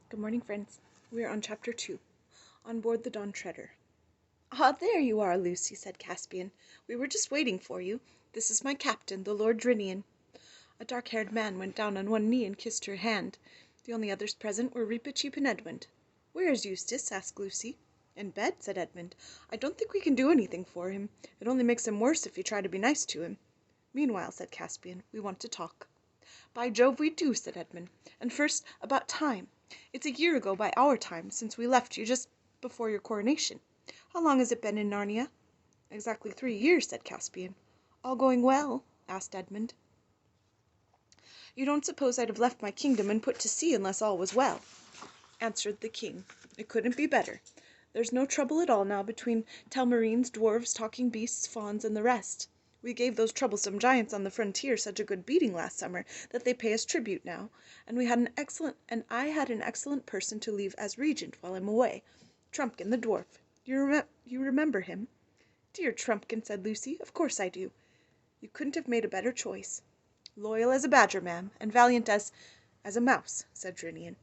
Good morning, friends. We are on Chapter 2, On Board the Dawn Treader. "Ah, there you are, Lucy," said Caspian. "We were just waiting for you. This is my captain, the Lord Drinian." A dark-haired man went down on one knee and kissed her hand. The only others present were Reepicheep and Edmund. "Where is Eustace?" asked Lucy. "In bed," said Edmund. "I don't think we can do anything for him. It only makes him worse if you try to be nice to him." "Meanwhile," said Caspian, "we want to talk." "By Jove, we do," said Edmund. "And first, about time. It's a year ago by our time since we left you just before your coronation. How long has it been in Narnia?" "Exactly 3 years," said Caspian. "All going well?" asked Edmund. "You don't suppose I'd have left my kingdom and put to sea unless all was well," answered the king. "It couldn't be better. There's no trouble at all now between Telmarines, dwarves, talking beasts, fauns, and the rest. We gave those troublesome giants on the frontier such a good beating last summer that they pay us tribute now, and I had an excellent person to leave as regent while I'm away, Trumpkin the dwarf. You remember him?" "Dear Trumpkin," said Lucy. "Of course I do." "You couldn't have made a better choice." "Loyal as a badger, ma'am, and valiant as a mouse," said Drinian.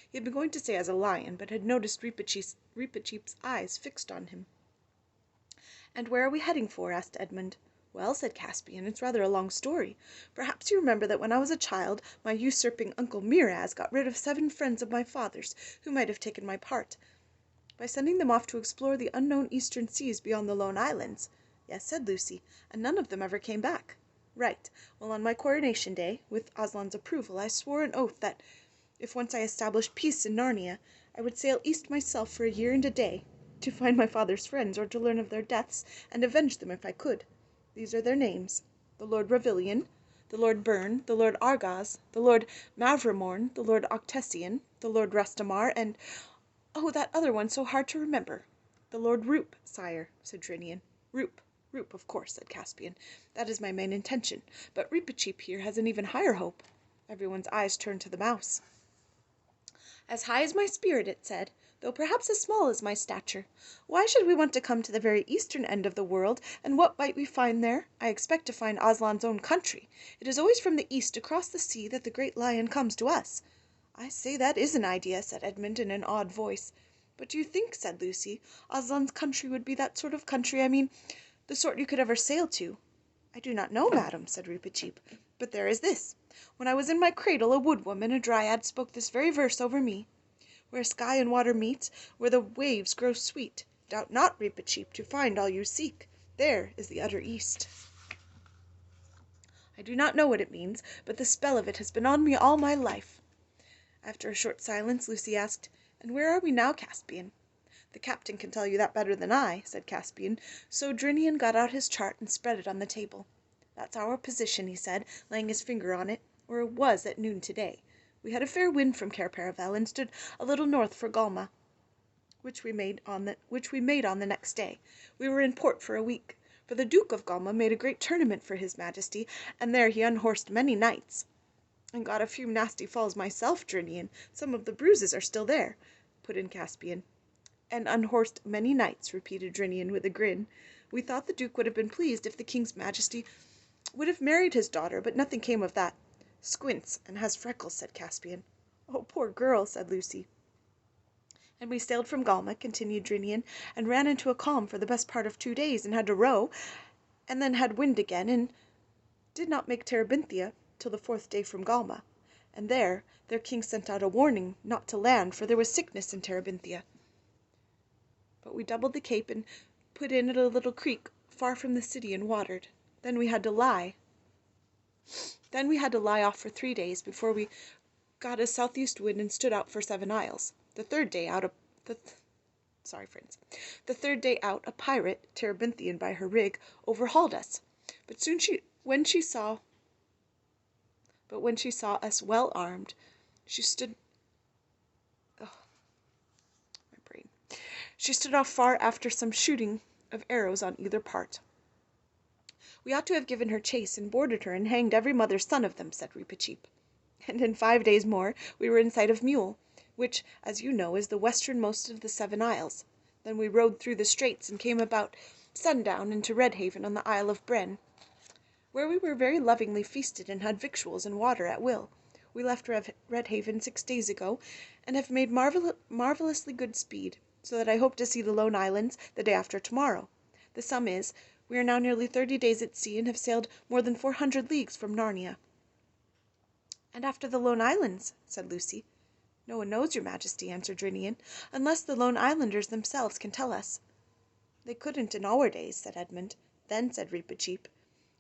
He had been going to say as a lion, but had noticed Reepicheep's eyes fixed on him. "And where are we heading for?" asked Edmund. "Well," said Caspian, "it's rather a long story. Perhaps you remember that when I was a child my usurping uncle Miraz got rid of 7 friends of my father's who might have taken my part, by sending them off to explore the unknown eastern seas beyond the Lone Islands." "Yes," said Lucy, "and none of them ever came back." "Right. Well, on my coronation day, with Aslan's approval, I swore an oath that, if once I established peace in Narnia, I would sail east myself for a year and a day, to find my father's friends, or to learn of their deaths, and avenge them if I could. These are their names: the Lord Ravilion, the Lord Byrne, the Lord Argaz, the Lord Mavremorn, the Lord Octessian, the Lord Restamar, and, oh, that other one so hard to remember." "The Lord Roop, sire," said Drinian. "Roop, of course," said Caspian. "That is my main intention, but Reepicheep here has an even higher hope." Everyone's eyes turned to the mouse. "As high as my spirit," it said, "though perhaps as small as my stature. Why should we want to come to the very eastern end of the world, and what might we find there? I expect to find Aslan's own country. It is always from the east across the sea that the great lion comes to us." "I say, that is an idea," said Edmund in an awed voice. "But do you think," said Lucy, "Aslan's country would be that sort of country, I mean, the sort you could ever sail to?" "I do not know, madam," said Reepicheep, "but there is this. When I was in my cradle a woodwoman, a dryad, spoke this very verse over me: 'Where sky and water meet, where the waves grow sweet, doubt not, Reepicheep, to find all you seek. There is the utter east.' I do not know what it means, but the spell of it has been on me all my life." After a short silence Lucy asked, "And where are we now, Caspian?" "The captain can tell you that better than I," said Caspian, so Drinian got out his chart and spread it on the table. "That's our position," he said, laying his finger on it, "or it was at noon today. We had a fair wind from Cair Paravel, and stood a little north for Galma, which we made on the next day. We were in port for a week, for the Duke of Galma made a great tournament for his Majesty, and there he unhorsed many knights." "And got a few nasty falls myself, Drinian. Some of the bruises are still there," put in Caspian. "And unhorsed many knights," repeated Drinian with a grin. "We thought the Duke would have been pleased if the King's Majesty would have married his daughter, but nothing came of that." "Squints, and has freckles," said Caspian. "Oh, poor girl," said Lucy. "And we sailed from Galma," continued Drinian, "and ran into a calm for the best part of 2 days, and had to row, and then had wind again, and did not make Terebinthia till the 4th day from Galma. And their king sent out a warning not to land, for there was sickness in Terebinthia. But we doubled the cape and put in at a little creek far from the city and watered. Then we had to lie off for 3 days before we got a southeast wind and stood out for 7 Isles. The third day out, a pirate, Terebinthian by her rig, overhauled us. But when she saw us well armed, she stood off far after some shooting of arrows on either part." "We ought to have given her chase, and boarded her, and hanged every mother's son of them," said Reepicheep. "And in 5 days more we were in sight of Mule, which, as you know, is the westernmost of the 7 Isles. Then we rowed through the straits, and came about sundown into Redhaven on the Isle of Bren, where we were very lovingly feasted and had victuals and water at will. We left Redhaven 6 days ago, and have made marvelously good speed, so that I hope to see the Lone Islands the day after tomorrow. The sum is, we are now nearly 30 days at sea, and have sailed more than 400 leagues from Narnia." "And after the Lone Islands?" said Lucy. "No one knows, your Majesty," answered Drinian, "unless the Lone Islanders themselves can tell us." "They couldn't in our days," said Edmund. "Then," said Reepicheep,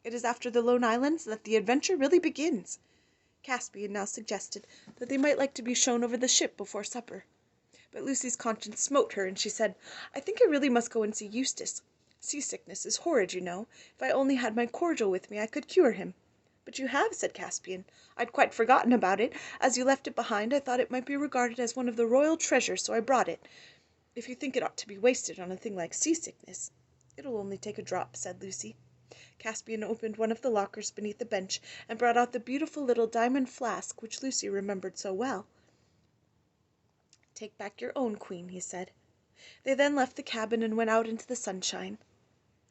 "it is after the Lone Islands that the adventure really begins." Caspian now suggested that they might like to be shown over the ship before supper. But Lucy's conscience smote her, and she said, "I think I really must go and see Eustace. Seasickness is horrid, you know. If I only had my cordial with me I could cure him." "But you have," said Caspian. "I'd quite forgotten about it. As you left it behind, I thought it might be regarded as one of the royal treasures, so I brought it. If you think it ought to be wasted on a thing like seasickness—" "It'll only take a drop," said Lucy. Caspian opened one of the lockers beneath the bench, and brought out the beautiful little diamond flask which Lucy remembered so well. "Take back your own, Queen," he said. They then left the cabin and went out into the sunshine.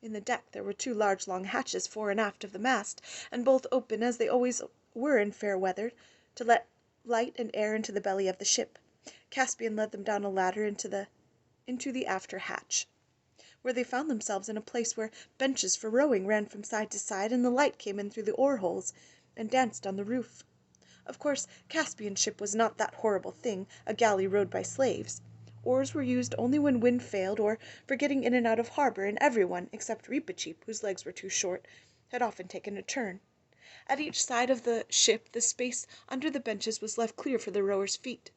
In the deck there were 2 large long hatches fore and aft of the mast, and both open, as they always were in fair weather, to let light and air into the belly of the ship. Caspian led them down a ladder into the after hatch, where they found themselves in a place where benches for rowing ran from side to side, and the light came in through the oar-holes and danced on the roof. Of course, Caspian's ship was not that horrible thing, a galley rowed by slaves. Oars were used only when wind failed, or for getting in and out of harbour, and everyone, except Reepicheep, whose legs were too short, had often taken a turn. At each side of the ship the space under the benches was left clear for the rowers' feet.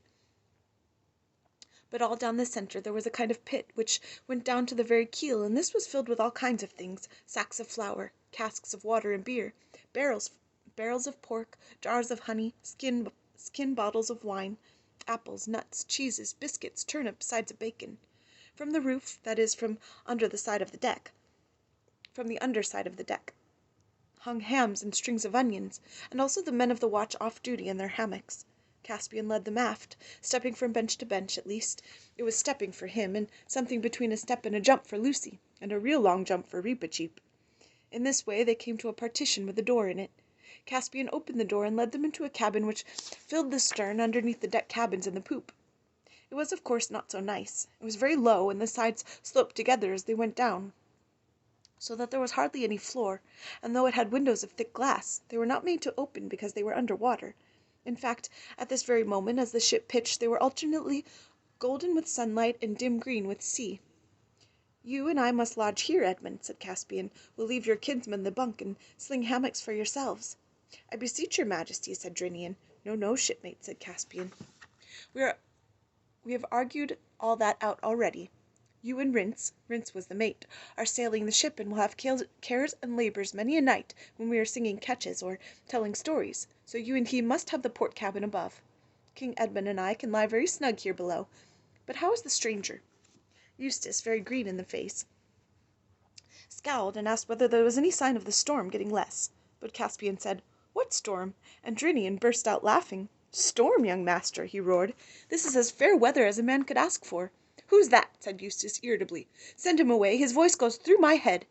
But all down the centre there was a kind of pit which went down to the very keel, and this was filled with all kinds of things: sacks of flour, casks of water and beer, barrels of pork, jars of honey, skin bottles of wine, apples, nuts, cheeses, biscuits, turnips, sides of bacon. From the roof, that is, from the underside of the deck, hung hams and strings of onions, and also the men of the watch off duty in their hammocks. Caspian led them aft, stepping from bench to bench. At least, it was stepping for him, and something between a step and a jump for Lucy, and a real long jump for Reepicheep. In this way they came to a partition with a door in it. Caspian opened the door and led them into a cabin which filled the stern underneath the deck cabins in the poop. It was, of course, not so nice. It was very low, and the sides sloped together as they went down, so that there was hardly any floor, and though it had windows of thick glass, they were not made to open because they were under water. In fact, at this very moment, as the ship pitched, they were alternately golden with sunlight and dim green with sea. "You and I must lodge here, Edmund," said Caspian. "We'll leave your kinsmen the bunk, and sling hammocks for yourselves." "I beseech your Majesty," said Drinian. "No, no, shipmate," said Caspian. We have argued all that out already. You and Rince was the mate, are sailing the ship, and will have cares and labours many a night when we are singing catches or telling stories, so you and he must have the port cabin above. King Edmund and I can lie very snug here below. But how is the stranger?" Eustace, very green in the face, scowled and asked whether there was any sign of the storm getting less. But Caspian said, "What storm?" and Drinian burst out laughing. "Storm, young master!" he roared. "This is as fair weather as a man could ask for." "Who's that?" said Eustace irritably. "Send him away. His voice goes through my head."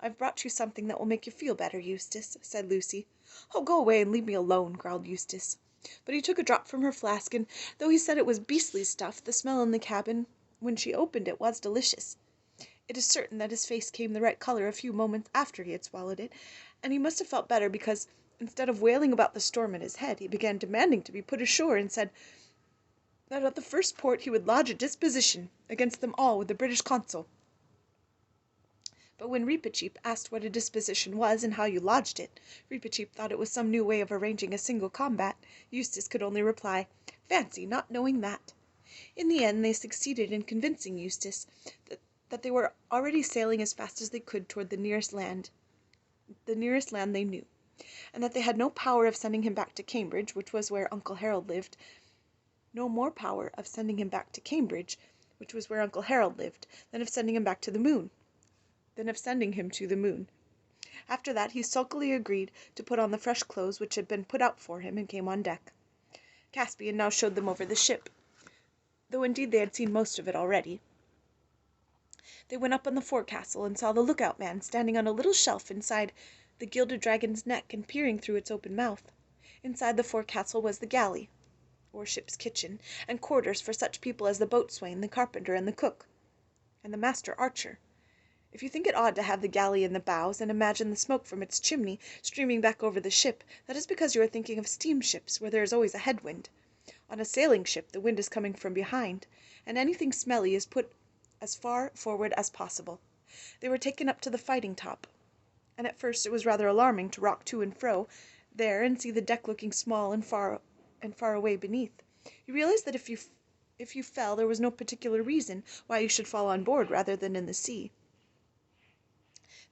"I've brought you something that will make you feel better, Eustace," said Lucy. "Oh, go away and leave me alone," growled Eustace. But he took a drop from her flask, and though he said it was beastly stuff, the smell in the cabin, when she opened it, was delicious. It is certain that his face came the right colour a few moments after he had swallowed it, and he must have felt better, because, instead of wailing about the storm at his head, he began demanding to be put ashore, and said that at the first port he would lodge a disposition against them all with the British consul. But when Reepicheep asked what a disposition was and how you lodged it, Reepicheep thought it was some new way of arranging a single combat. Eustace could only reply, "Fancy not knowing that." In the end they succeeded in convincing Eustace that they were already sailing as fast as they could toward the nearest land they knew, and that they had no power of sending him back to Cambridge, which was where Uncle Harold lived, no more power of sending him back to Cambridge, which was where Uncle Harold lived, than of sending him to the moon. After that he sulkily agreed to put on the fresh clothes which had been put out for him, and came on deck. Caspian now showed them over the ship, though indeed they had seen most of it already. They went up on the forecastle, and saw the lookout man standing on a little shelf inside the Gilded Dragon's neck, and peering through its open mouth. Inside the forecastle was the galley, or ship's kitchen, and quarters for such people as the boatswain, the carpenter, and the cook, and the master archer. If you think it odd to have the galley in the bows, and imagine the smoke from its chimney streaming back over the ship, that is because you are thinking of steamships, where there is always a headwind. On a sailing ship the wind is coming from behind, and anything smelly is put as far forward as possible. They were taken up to the fighting top, and at first it was rather alarming to rock to and fro there and see the deck looking small and far away beneath. You realized that if you fell there was no particular reason why you should fall on board rather than in the sea.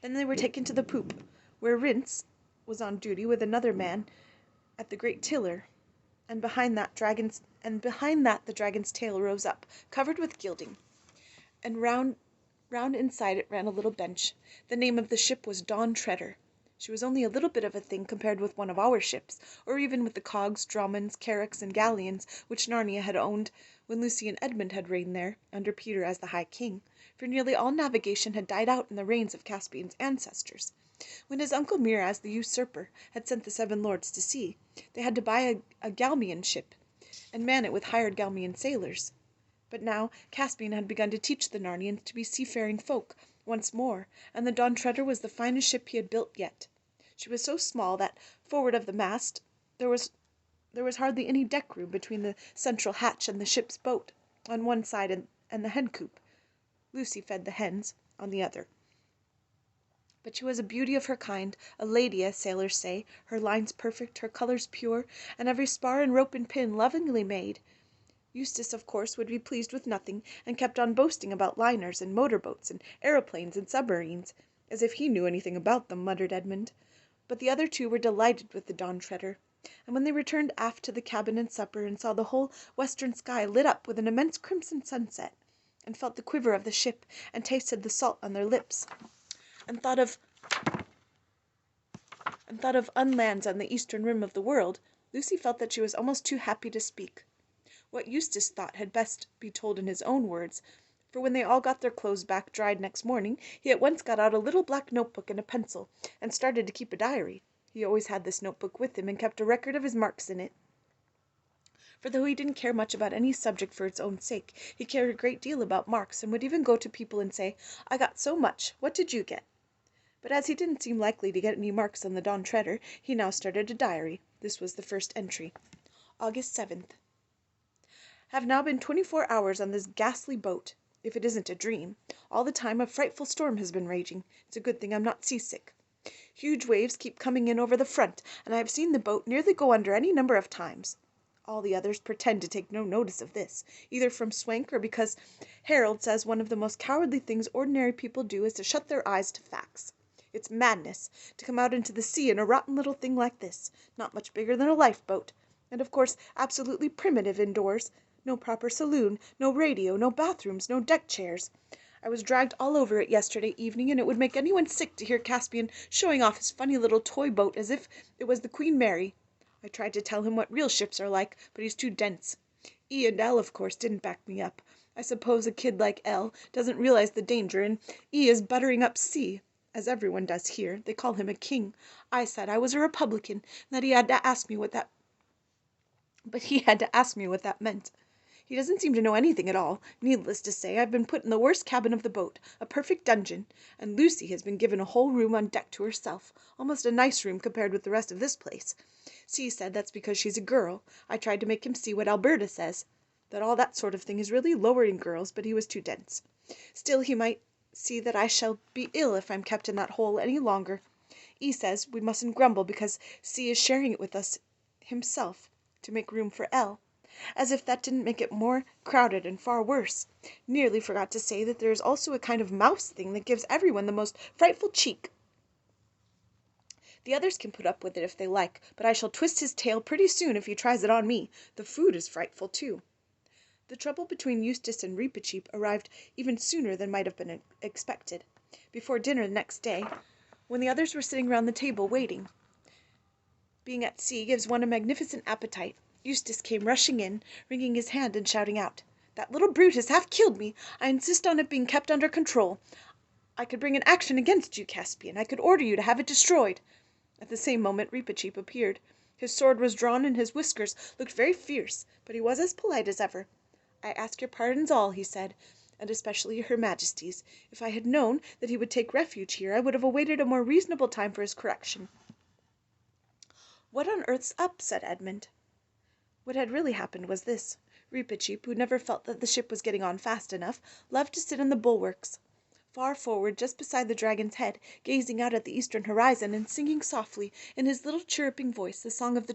Then they were taken to the poop, where Rince was on duty with another man at the great tiller, and behind that the dragon's tail rose up, covered with gilding, and round inside it ran a little bench. The name of the ship was Dawn Treader. She was only a little bit of a thing compared with one of our ships, or even with the cogs, dromonds, carracks, and galleons which Narnia had owned when Lucy and Edmund had reigned there, under Peter as the High King, for nearly all navigation had died out in the reigns of Caspian's ancestors. When his uncle Miraz the usurper had sent the 7 lords to sea, they had to buy a Galmian ship, and man it with hired Galmian sailors. But now Caspian had begun to teach the Narnians to be seafaring folk once more, and the Dawn Treader was the finest ship he had built yet. She was so small that, forward of the mast, there was hardly any deck room between the central hatch and the ship's boat on one side and the hen coop. Lucy fed the hens on the other. But she was a beauty of her kind, a lady, as sailors say, her lines perfect, her colours pure, and every spar and rope and pin lovingly made. Eustace, of course, would be pleased with nothing, and kept on boasting about liners and motor-boats and aeroplanes and submarines. As if he knew anything about them, muttered Edmund. But the other 2 were delighted with the Dawn Treader, and when they returned aft to the cabin and supper, and saw the whole western sky lit up with an immense crimson sunset, and felt the quiver of the ship, and tasted the salt on their lips, and thought of unlands on the eastern rim of the world, Lucy felt that she was almost too happy to speak. What Eustace thought had best be told in his own words, for when they all got their clothes back dried next morning, he at once got out a little black notebook and a pencil, and started to keep a diary. He always had this notebook with him, and kept a record of his marks in it. For though he didn't care much about any subject for its own sake, he cared a great deal about marks, and would even go to people and say, "I got so much, what did you get?" But as he didn't seem likely to get any marks on the Dawn Treader, he now started a diary. This was the first entry. August 7th. Have now been 24 hours on this ghastly boat, if it isn't a dream. All the time a frightful storm has been raging. It's a good thing I'm not seasick. Huge waves keep coming in over the front, and I have seen the boat nearly go under any number of times. All the others pretend to take no notice of this, either from swank or because Harold says one of the most cowardly things ordinary people do is to shut their eyes to facts. It's madness to come out into the sea in a rotten little thing like this, not much bigger than a lifeboat, and of course absolutely primitive indoors. No proper saloon, no radio, no bathrooms, no deck chairs. I was dragged all over it yesterday evening, and it would make anyone sick to hear Caspian showing off his funny little toy boat as if it was the Queen Mary. I tried to tell him what real ships are like, but he's too dense. E and L, of course, didn't back me up. I suppose a kid like L doesn't realize the danger, and E is buttering up C, as everyone does here. They call him a king. I said I was a Republican, and that he had to ask me what that meant. He doesn't seem to know anything at all. Needless to say, I've been put in the worst cabin of the boat, a perfect dungeon, and Lucy has been given a whole room on deck to herself, almost a nice room compared with the rest of this place. C said that's because she's a girl. I tried to make him see what Alberta says, that all that sort of thing is really lowering girls, but he was too dense. Still, he might see that I shall be ill if I'm kept in that hole any longer. E says we mustn't grumble because C is sharing it with us himself to make room for L. As if that didn't make it more crowded and far worse. Nearly forgot to say that there is also a kind of mouse thing that gives everyone the most frightful cheek. The others can put up with it if they like, but I shall twist his tail pretty soon if he tries it on me. The food is frightful too. The trouble between Eustace and Reepicheep arrived even sooner than might have been expected. Before dinner the next day, when the others were sitting round the table waiting. Being at sea gives one a magnificent appetite. Eustace came rushing in, wringing his hand and shouting out, "That little brute has half killed me. I insist on it being kept under control. I could bring an action against you, Caspian. I could order you to have it destroyed." At the same moment Reepicheep appeared. His sword was drawn and his whiskers looked very fierce, but he was as polite as ever. "I ask your pardons all," he said, "and especially her Majesty's. If I had known that he would take refuge here, I would have awaited a more reasonable time for his correction." "What on earth's up?" said Edmund. What had really happened was this. Reepicheep, who never felt that the ship was getting on fast enough, loved to sit in the bulwarks, far forward just beside the dragon's head, gazing out at the eastern horizon, and singing softly, in his little chirruping voice, the song the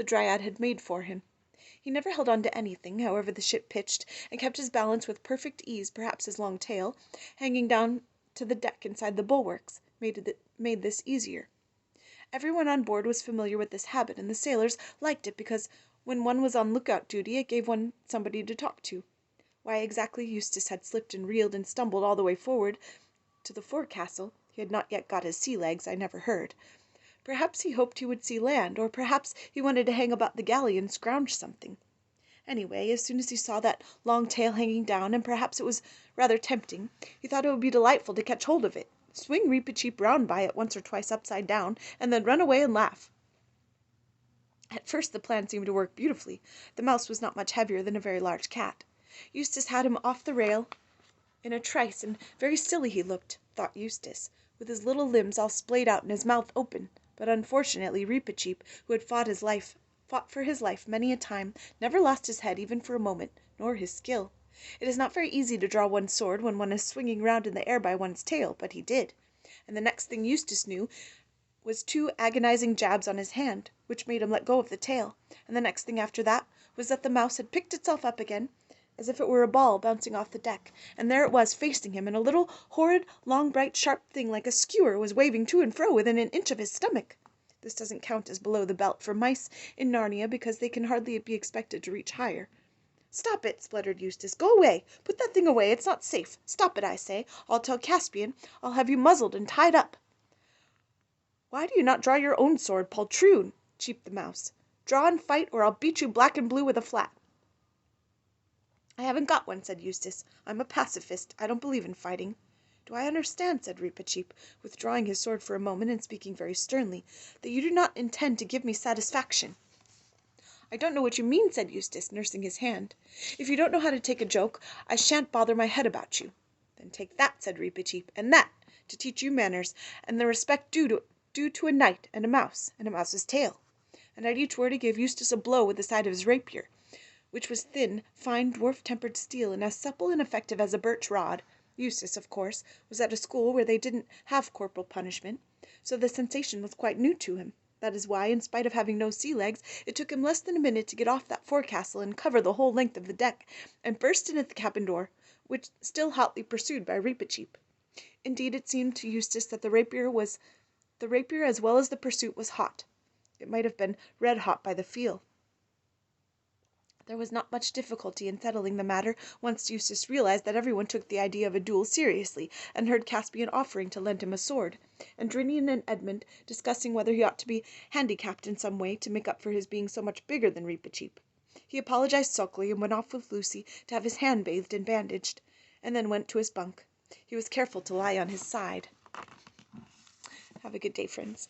Dryad had made for him. He never held on to anything, however the ship pitched, and kept his balance with perfect ease. Perhaps his long tail, hanging down to the deck inside the bulwarks, made this easier. Everyone on board was familiar with this habit, and the sailors liked it because when one was on lookout duty it gave one somebody to talk to. Why exactly Eustace had slipped and reeled and stumbled all the way forward to the forecastle, he had not yet got his sea legs, I never heard. Perhaps he hoped he would see land, or perhaps he wanted to hang about the galley and scrounge something. Anyway, as soon as he saw that long tail hanging down, and perhaps it was rather tempting, he thought it would be delightful to catch hold of it, swing Reepicheep round by it once or twice upside down, and then run away and laugh. At first the plan seemed to work beautifully. The mouse was not much heavier than a very large cat. Eustace had him off the rail in a trice, and very silly he looked, thought Eustace, with his little limbs all splayed out and his mouth open. But unfortunately Reepicheep, who had fought for his life many a time, never lost his head even for a moment, nor his skill. It is not very easy to draw one's sword when one is swinging round in the air by one's tail, but he did, and the next thing Eustace knew was 2 agonizing jabs on his hand, which made him let go of the tail, and the next thing after that was that the mouse had picked itself up again, as if it were a ball bouncing off the deck, and there it was facing him, and a little horrid, long, bright, sharp thing like a skewer was waving to and fro within an inch of his stomach. This doesn't count as below the belt for mice in Narnia, because they can hardly be expected to reach higher. "Stop it!" spluttered Eustace. "Go away! Put that thing away! It's not safe! Stop it, I say! I'll tell Caspian! I'll have you muzzled and tied up!" "Why do you not draw your own sword, poltroon?" cheeped the mouse. "Draw and fight, or I'll beat you black and blue with a flat." "I haven't got one," said Eustace. "I'm a pacifist. I don't believe in fighting." "Do I understand," said Reepicheep, withdrawing his sword for a moment and speaking very sternly, "that you do not intend to give me satisfaction?" "I don't know what you mean," said Eustace, nursing his hand. "If you don't know how to take a joke, I shan't bother my head about you." "Then take that," said Reepicheep, "and that, to teach you manners, and the respect due to a knight and a mouse's tail." And at each word he gave Eustace a blow with the side of his rapier, which was thin, fine, dwarf-tempered steel, and as supple and effective as a birch rod. Eustace, of course, was at a school where they didn't have corporal punishment, so the sensation was quite new to him. That is why, in spite of having no sea legs, it took him less than a minute to get off that forecastle and cover the whole length of the deck, and burst in at the cabin door, which still hotly pursued by Reepicheep. Indeed, it seemed to Eustace that the rapier as well as the pursuit was hot. It might have been red hot by the feel. There was not much difficulty in settling the matter, once Eustace realized that everyone took the idea of a duel seriously, and heard Caspian offering to lend him a sword, and Drinian and Edmund discussing whether he ought to be handicapped in some way to make up for his being so much bigger than Reepicheep. He apologized sulkily and went off with Lucy to have his hand bathed and bandaged, and then went to his bunk. He was careful to lie on his side. Have a good day, friends.